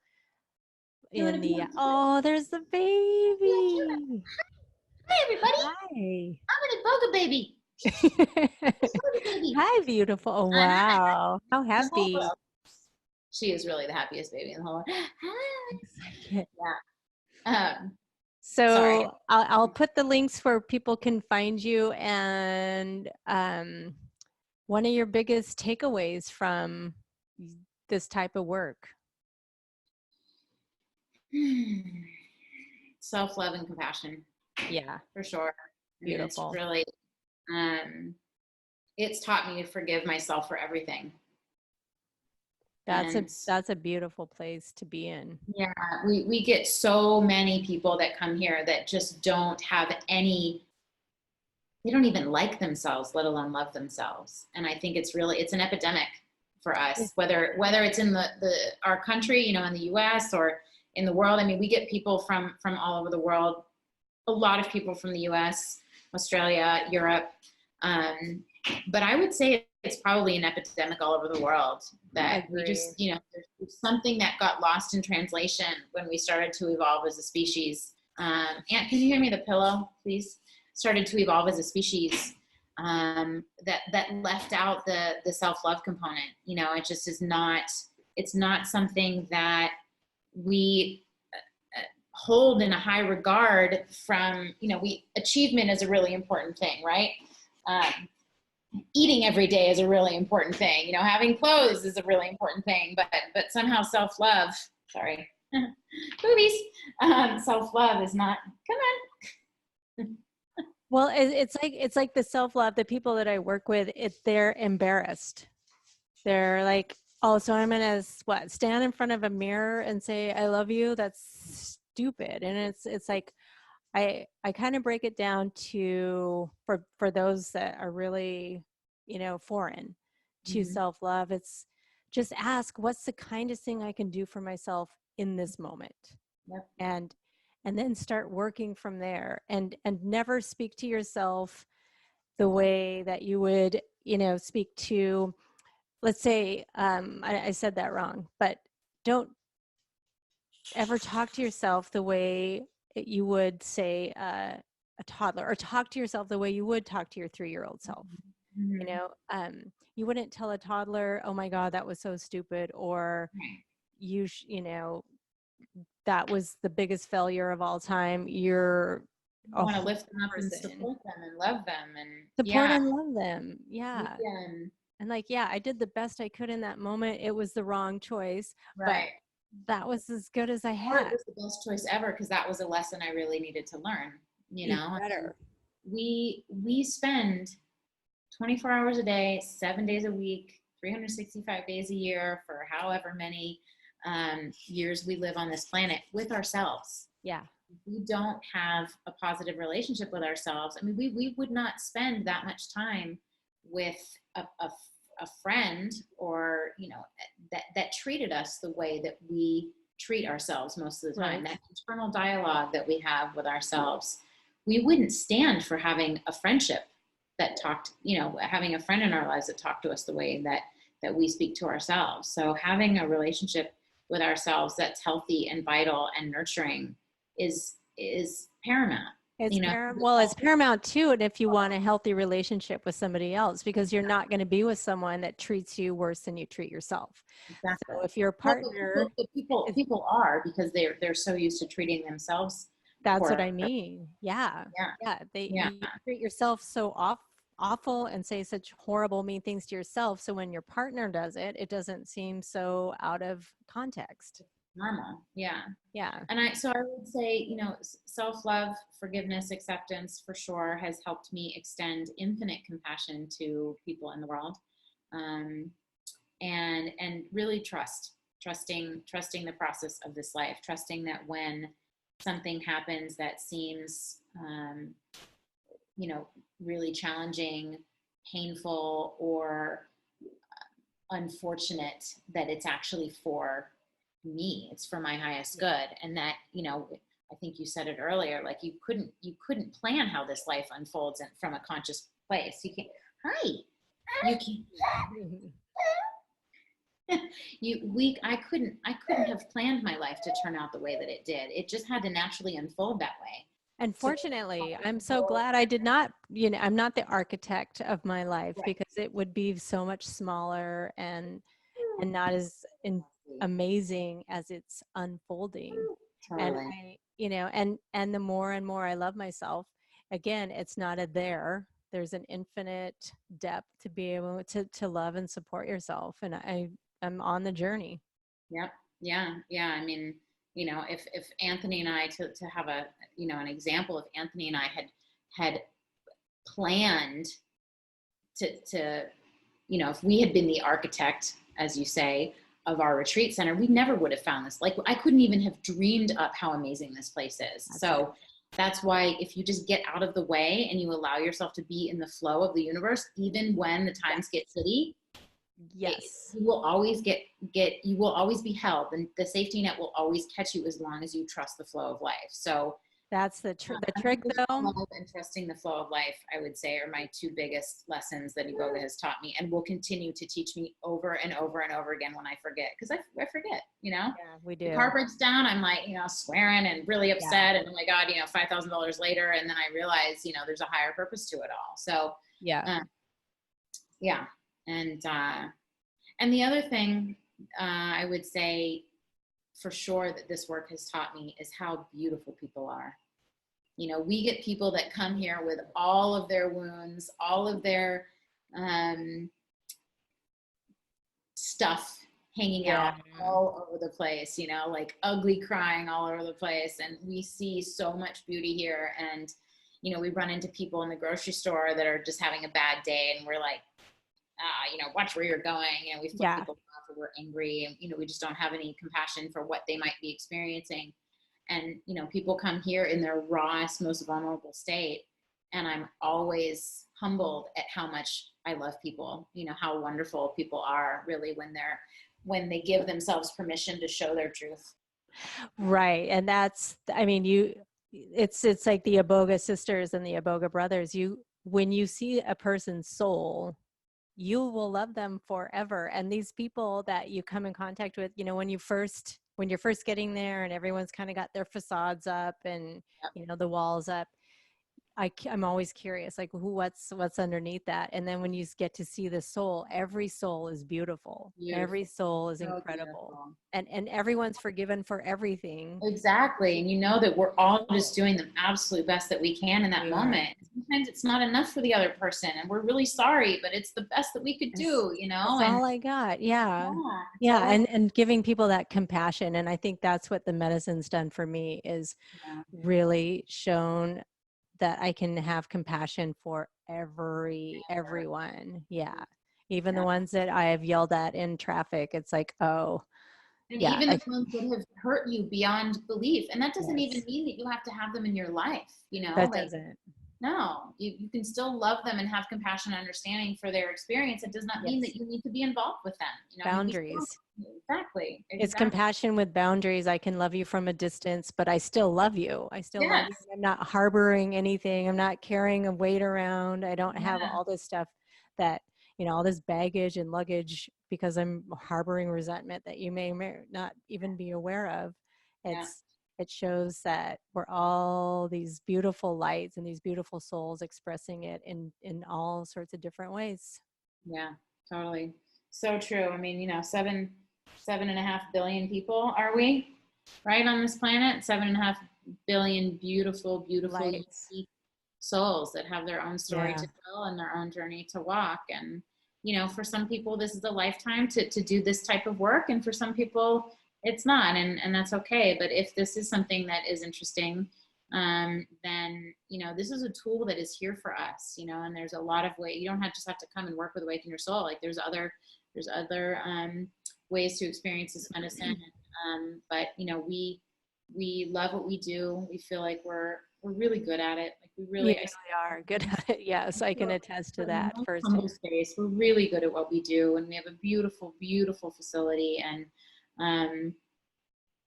in the, there's the baby. Hi, everybody. Hi. I'm an iboga baby. Hi, beautiful. Oh, wow. How happy. She is really the happiest baby in the whole world. Hi. Yeah. So I'll put the links where people can find you, and one of your biggest takeaways from this type of work. Self-love and compassion. Yeah, for sure. Beautiful. It's really, it's taught me to forgive myself for everything. That's a beautiful place to be in. Yeah, we get so many people that come here that just don't have they don't even like themselves, let alone love themselves. And I think it's an epidemic for us, whether it's in our country, in the US or in the world. I mean, we get people from all over the world, a lot of people from the US, Australia, Europe. But I would say it's probably an epidemic all over the world, that we just, there's something that got lost in translation when we started to evolve as a species. Aunt, can you hear me the pillow, please? Started to evolve as a species, that left out the self-love component. It just is not, it's not something that we hold in a high regard from, achievement is a really important thing, right? eating every day is a really important thing. You know, having clothes is a really important thing, but somehow self-love, sorry, boobies, self-love is not, come on. Well, it's like the self-love, the people that I work with, they're embarrassed. They're like, oh, so I'm gonna stand in front of a mirror and say I love you? That's stupid. And it's like, I kind of break it down to, for those that are really, foreign to self-love, it's just ask, what's the kindest thing I can do for myself in this moment? Yep. And then start working from there, and never speak to yourself the way that you would, speak to, let's say, I said that wrong, but don't ever talk to yourself the way you would say a toddler, or talk to yourself the way you would talk to your 3-year-old self. You wouldn't tell a toddler, oh my God, that was so stupid, or that was the biggest failure of all time. You're I want to lift them up and support them and love them and support and love them. Yeah. And like, yeah, I did the best I could in that moment. It was the wrong choice, but that was as good as I had. It was the best choice ever, because that was a lesson I really needed to learn. Better. We spend 24 hours a day, 7 days a week, 365 days a year for however many years we live on this planet with ourselves. Yeah. We don't have a positive relationship with ourselves. I mean, we would not spend that much time with a friend, or that treated us the way that we treat ourselves most of the time. That internal dialogue that we have with ourselves, we wouldn't stand for having a friendship that talked, having a friend in our lives that talked to us the way that we speak to ourselves. So having a relationship with ourselves that's healthy and vital and nurturing is paramount. It's paramount too. And if you want a healthy relationship with somebody else, because you're not going to be with someone that treats you worse than you treat yourself. Exactly. So if your partner, people are, because they're so used to treating themselves. That's what I mean. Yeah. You treat yourself so awful and say such horrible, mean things to yourself. So when your partner does it, it doesn't seem so out of context. Normal. Yeah. And so I would say, self-love, forgiveness, acceptance for sure has helped me extend infinite compassion to people in the world. And really trusting the process of this life, trusting that when something happens that seems, really challenging, painful, or unfortunate, that it's actually for me, it's for my highest good. And that, I think you said it earlier, like you couldn't plan how this life unfolds from a conscious place. You can't, I couldn't have planned my life to turn out the way that it did. It just had to naturally unfold that way. And fortunately, I'm so glad I did not, I'm not the architect of my life, because it would be so much smaller and not as amazing as it's unfolding. Totally. And the more and more I love myself, again, it's not there's an infinite depth to be able to love and support yourself. And I'm on the journey. Yep. Yeah. I mean, if Anthony and I, to have an example, if Anthony and I had planned to, if we had been the architect, as you say, of our retreat center, we never would have found this. Like, I couldn't even have dreamed up how amazing this place is. That's why if you just get out of the way and you allow yourself to be in the flow of the universe, even when the times get shitty, you will always you will always be held, and the safety net will always catch you as long as you trust the flow of life. So that's the trick, though. Love and trusting the flow of life, I would say, are my two biggest lessons that Iboga has taught me, and will continue to teach me over and over and over again when I forget, because I forget, Yeah, we do. The car breaks down, I'm like, swearing and really upset, and oh my God, $5,000 later, and then I realize, there's a higher purpose to it all. So and the other thing I would say for sure that this work has taught me is how beautiful people are. We get people that come here with all of their wounds, all of their stuff hanging out all over the place, you know, like ugly crying all over the place. And we see so much beauty here. And, you know, we run into people in the grocery store that are just having a bad day, and we're like, you know, watch where you're going. You know, we flip people off, or we're angry, and, you know, we just don't have any compassion for what they might be experiencing. And, you know, people come here in their rawest, most vulnerable state. And I'm always humbled at how much I love people, you know, how wonderful people are really when they give themselves permission to show their truth. Right. And that's, I mean, it's like the Iboga sisters and the Iboga brothers. When you see a person's soul, you will love them forever. And these people that you come in contact with, you know, when you're first getting there and everyone's kind of got their facades up and, you know, the walls up, I'm always curious, like what's underneath that. And then when you get to see the soul, every soul is beautiful. Every soul is incredible. And everyone's forgiven for everything. Exactly. And you know that we're all just doing the absolute best that we can in that moment. Sometimes it's not enough for the other person, and we're really sorry, but it's the best that we could do, you know? That's all I got. Yeah. And giving people that compassion. And I think that's what the medicine's done for me, is really shown that I can have compassion for everyone. Yeah. Even the ones that I have yelled at in traffic. It's like, oh, and even the ones that have hurt you beyond belief. And that doesn't even mean that you have to have them in your life, you know? That doesn't. No, you can still love them and have compassion and understanding for their experience. It does not mean that you need to be involved with them. You know, boundaries. Exactly. It's compassion with boundaries. I can love you from a distance, but I still love you. I still love you. I'm not harboring anything. I'm not carrying a weight around. I don't have all this stuff that, you know, all this baggage and luggage because I'm harboring resentment that you may not even be aware of. It shows that we're all these beautiful lights and these beautiful souls expressing it in all sorts of different ways. Yeah, totally. So true. I mean, you know, 7.5 billion people are we, right, on this planet? 7.5 billion beautiful unique souls that have their own story to tell and their own journey to walk. And, you know, for some people, this is a lifetime to do this type of work. And for some people, it's not, and that's okay. But if this is something that is interesting, then, you know, this is a tool that is here for us, you know, and there's a lot of ways. You don't just have to come and work with Awaken Your Soul. Like there's other ways to experience this medicine. But, you know, we love what we do. We feel like we're really good at it. Like we really are good at it. Yes, I can attest to that first. Space. We're really good at what we do, and we have a beautiful, beautiful facility. And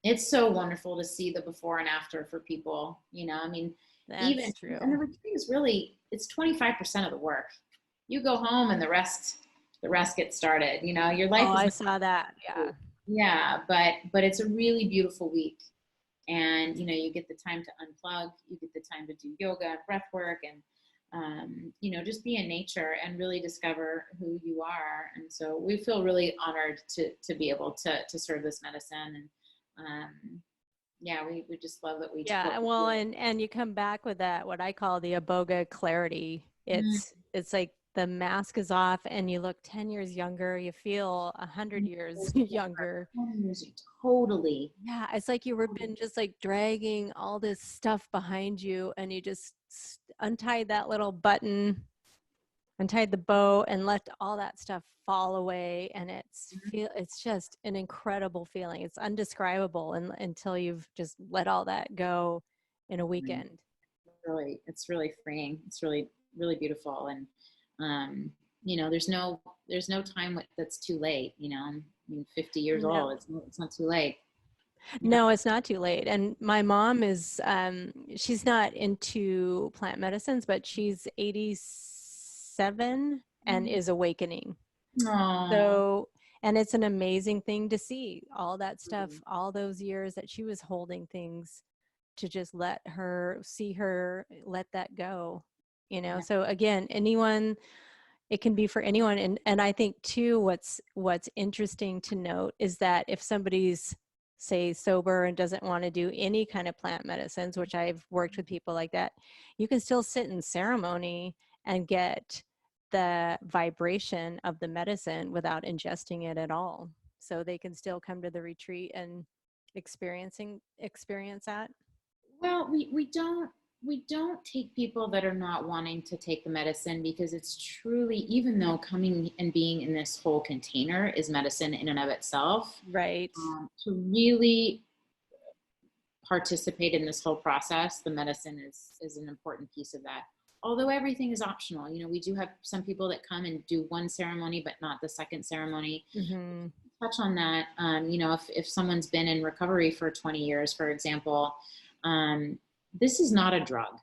it's so wonderful to see the before and after for people, you know. I mean, that's true. And the retreat is really, it's 25% of the work. You go home and the rest gets started, you know. Your life I saw that. But it's a really beautiful week. And, you know, you get the time to unplug, you get the time to do yoga and breath work, and you know, just be in nature and really discover who you are. And so we feel really honored to be able to serve this medicine. And we just love that we well, and you come back with that, what I call the Iboga clarity. It's like the mask is off and you look 10 years younger, you feel 100 years younger. 10 years, totally. Yeah, it's like you were been just like dragging all this stuff behind you, and you just untied that little button, untied the bow, and let all that stuff fall away. And it's just an incredible feeling. It's undescribable until you've just let all that go in a weekend. It's really freeing. It's really, really beautiful. And you know, there's no time that's too late, you know. I mean, 50 years old, it's not too late. No, it's not too late. And my mom is, she's not into plant medicines, but she's 87 and is awakening. Aww. So, and it's an amazing thing to see all that stuff, all those years that she was holding things, to just let that go, you know? So again, it can be for anyone. And I think too, what's interesting to note is that if somebody's, say, sober and doesn't want to do any kind of plant medicines, which I've worked with people like that, you can still sit in ceremony and get the vibration of the medicine without ingesting it at all. So they can still come to the retreat and experience that. Well, we don't take people that are not wanting to take the medicine, because it's truly, even though coming and being in this whole container is medicine in and of itself, Right. To really participate in this whole process, the medicine is an important piece of that. Although everything is optional. You know, we do have some people that come and do one ceremony, but not the second ceremony. Mm-hmm. Touch on that. You know, if someone's been in recovery for 20 years, for example, this is not a drug.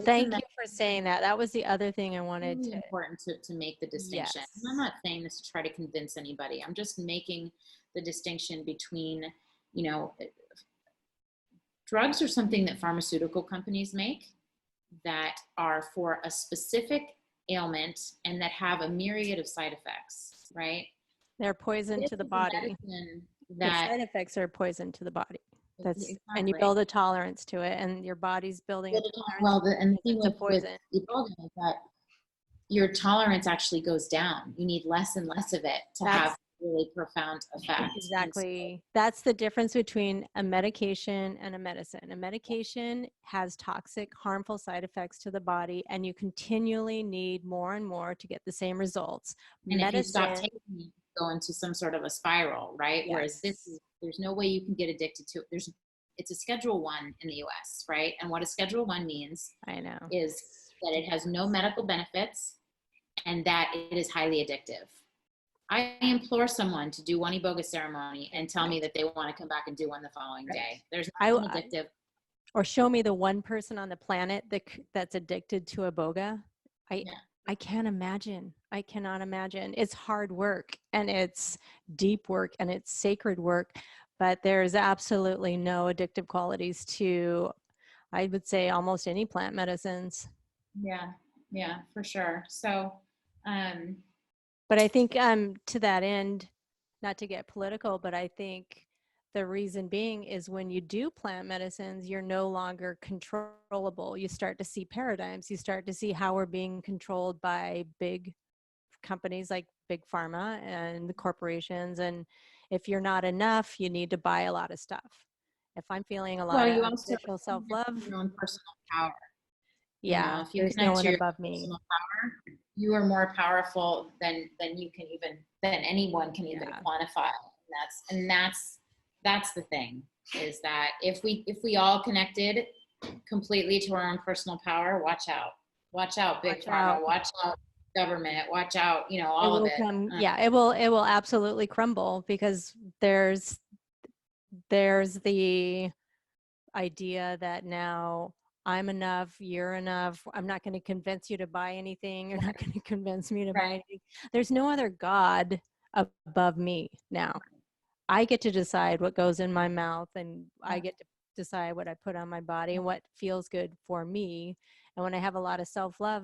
Thank you for saying that. That was the other thing I wanted really to. Important to make the distinction. Yes. I'm not saying this to try to convince anybody. I'm just making the distinction between, you know, drugs are something that pharmaceutical companies make that are for a specific ailment and that have a myriad of side effects, right? They're poison to the body. The side effects are poison to the body. That's exactly. And you build a tolerance to it, and your body's building a tolerance. And the thing with Iboga is that your tolerance actually goes down. You need less and less of it to have really profound effects. Exactly. That's the difference between a medication and a medicine. A medication has toxic, harmful side effects to the body, and you continually need more and more to get the same results. And if you stop taking it, you go into some sort of a spiral, right? Yes. Whereas there's no way you can get addicted to it. It's a Schedule 1 in the US, right? And what a Schedule 1 means, I know, is that it has no medical benefits and that it is highly addictive. I implore someone to do one Iboga ceremony and tell me that they want to come back and do one the following day. There's nothing addictive. Or show me the one person on the planet that's addicted to Iboga. I can't imagine. I cannot imagine. It's hard work, and it's deep work, and it's sacred work, but there's absolutely no addictive qualities to, I would say, almost any plant medicines. Yeah, for sure. So, but I think to that end, not to get political, but I think the reason being is when you do plant medicines, you're no longer controllable. You start to see paradigms. You start to see how we're being controlled by big companies like Big Pharma and the corporations. And if you're not enough, you need to buy a lot of stuff. If I'm feeling a lot of unconditional self-love, your own personal power. Yeah, you know, if you there's no one above me. Power, you are more powerful than anyone can even quantify. And that's the thing, is that if we all connected completely to our own personal power, watch out Big Pharma, watch out government, watch out, you know, all of it. It will absolutely crumble, because there's the idea that now I'm enough, you're enough. I'm not going to convince you to buy anything. You're not going to convince me to buy anything. There's no other God above me now. I get to decide what goes in my mouth, and I get to decide what I put on my body and what feels good for me. And when I have a lot of self-love,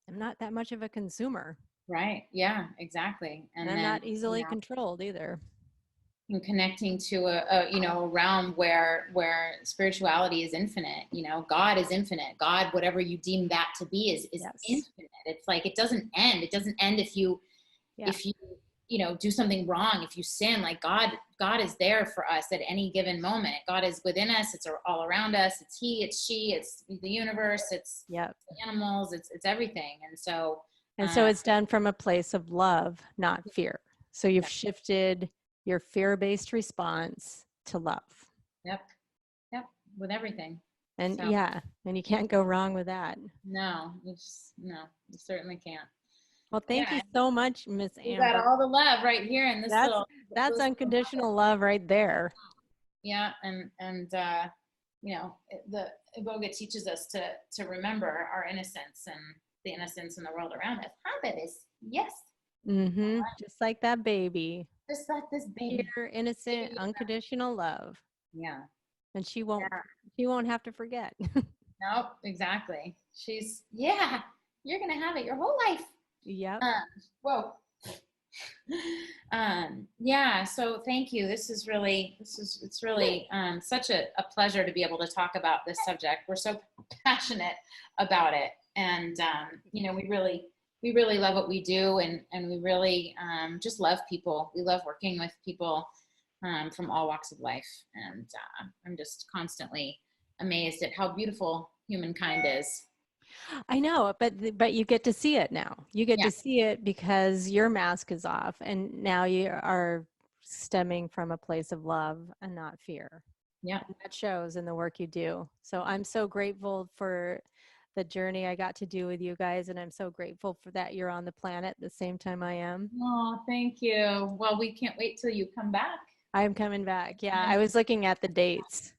I'm not that much of a consumer. Right. Yeah, exactly. And I'm not easily controlled either. And connecting to a realm where spirituality is infinite. You know, God is infinite. God, whatever you deem that to be, is infinite. It's like, it doesn't end. It doesn't end if you do something wrong, if you sin. Like God is there for us at any given moment. God is within us. It's all around us. It's he, it's she, it's the universe, it's the animals, it's everything. And so it's done from a place of love, not fear. So you've shifted your fear-based response to love. Yep. With everything. And and you can't go wrong with that. No, you certainly can't. Well, thank you so much, Miss Amber. You got all the love right here in this that's unconditional love right there. Yeah, and the Iboga teaches us to remember our innocence and the innocence in the world around us. Huh, babies? Yes. Mm-hmm. Just like that baby. Just like this baby. Pure, innocent, unconditional love. Yeah. And she won't have to forget. Nope, exactly. You're gonna have it your whole life. Yep. Whoa. So thank you. It's really such a pleasure to be able to talk about this subject. We're so passionate about it. And, you know, we really love what we do, and we really just love people. We love working with people from all walks of life. And I'm just constantly amazed at how beautiful humankind is. I know, but you get to see it now. You get Yeah. to see it because your mask is off, and now you are stemming from a place of love and not fear. Yeah. And that shows in the work you do. So I'm so grateful for the journey I got to do with you guys, and I'm so grateful for that you're on the planet at the same time I am. Oh, thank you. Well, we can't wait till you come back. I'm coming back. Yeah, I was looking at the dates.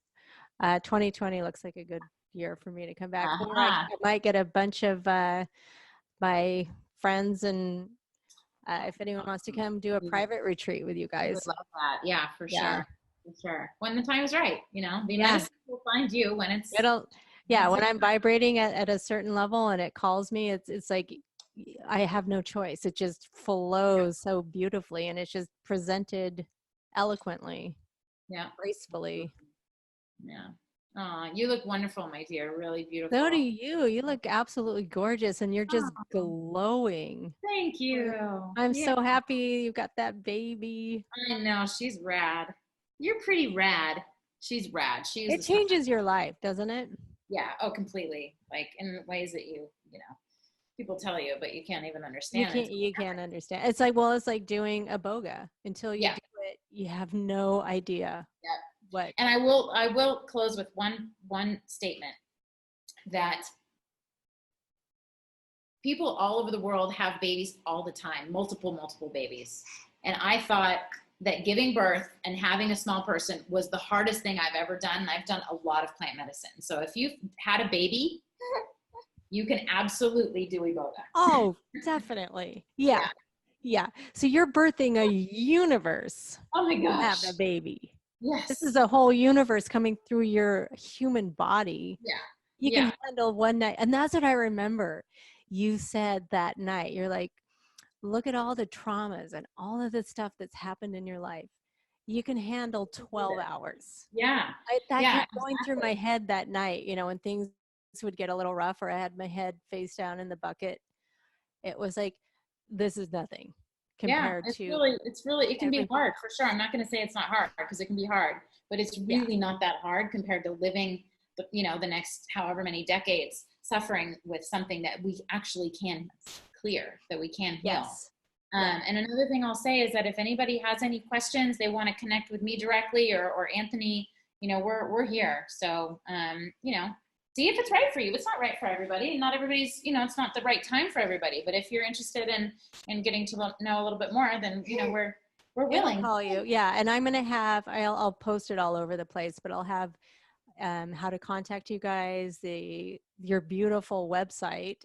2020 looks like a good year for me to come back. Or I might get a bunch of my friends, and if anyone wants to come do a private retreat with you I guys. would love that. Yeah, for Yeah. sure. For sure. When the time is right, you know, the Yeah. medicine will find you when it's. When I'm vibrating at a certain level and it calls me, it's like I have no choice. It just flows so beautifully, and it's just presented eloquently, gracefully. Yeah. You look wonderful, my dear. Really beautiful. So do you. You look absolutely gorgeous, and you're just glowing. Thank you. I'm so happy you got that baby. I know, she's rad. You're pretty rad. She's rad. It changes your life, doesn't it? Yeah. Oh, completely. Like in ways that you know, people tell you, but you can't even understand. You can't understand. It's like doing a boga. Until you do it, you have no idea. Yeah. What? And I will close with one statement, that people all over the world have babies all the time, multiple babies. And I thought that giving birth and having a small person was the hardest thing I've ever done. And I've done a lot of plant medicine. So if you've had a baby, you can absolutely do iboga. Oh, definitely. Yeah. So you're birthing a universe. Oh my gosh. Have a baby. Yes. This is a whole universe coming through your human body. Yeah. You can handle one night. And that's what I remember. You said that night, you're like, look at all the traumas and all of the stuff that's happened in your life. You can handle 12 hours. Yeah. That kept going through my head that night, you know, when things would get a little rough or I had my head face down in the bucket. It was like, this is nothing compared to. It's really, it can be hard for sure. I'm not going to say it's not hard, because it can be hard, but it's really not that hard compared to living, you know, the next however many decades suffering with something that we actually can clear, that we can heal. And another thing I'll say is that if anybody has any questions, they want to connect with me directly or Anthony, you know, we're here. So, you know, see if it's right for you. It's not right for everybody. Not everybody's, you know, it's not the right time for everybody. But if you're interested in getting to know a little bit more, then, you know, we're willing. I'll call you. Yeah. And I'm going to have, I'll post it all over the place, but I'll have how to contact you guys, your beautiful website,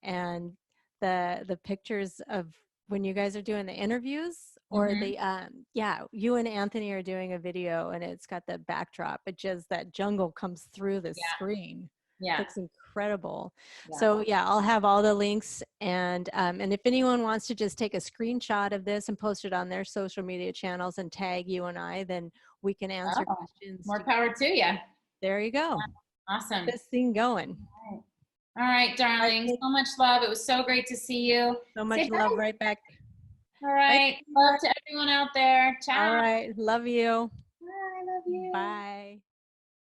and the pictures of when you guys are doing the interviews, or you and Anthony are doing a video and it's got the backdrop. It just, that jungle comes through the screen. Yeah. It's incredible. Yeah. So I'll have all the links, and if anyone wants to just take a screenshot of this and post it on their social media channels and tag you and I, then we can answer questions. More power to you. There you go. Awesome. Get this thing going. All right, darling. So much love. It was so great to see you. So much love right back. All right. Love to everyone out there. Ciao. All right. Love you. Bye. I love you. Bye.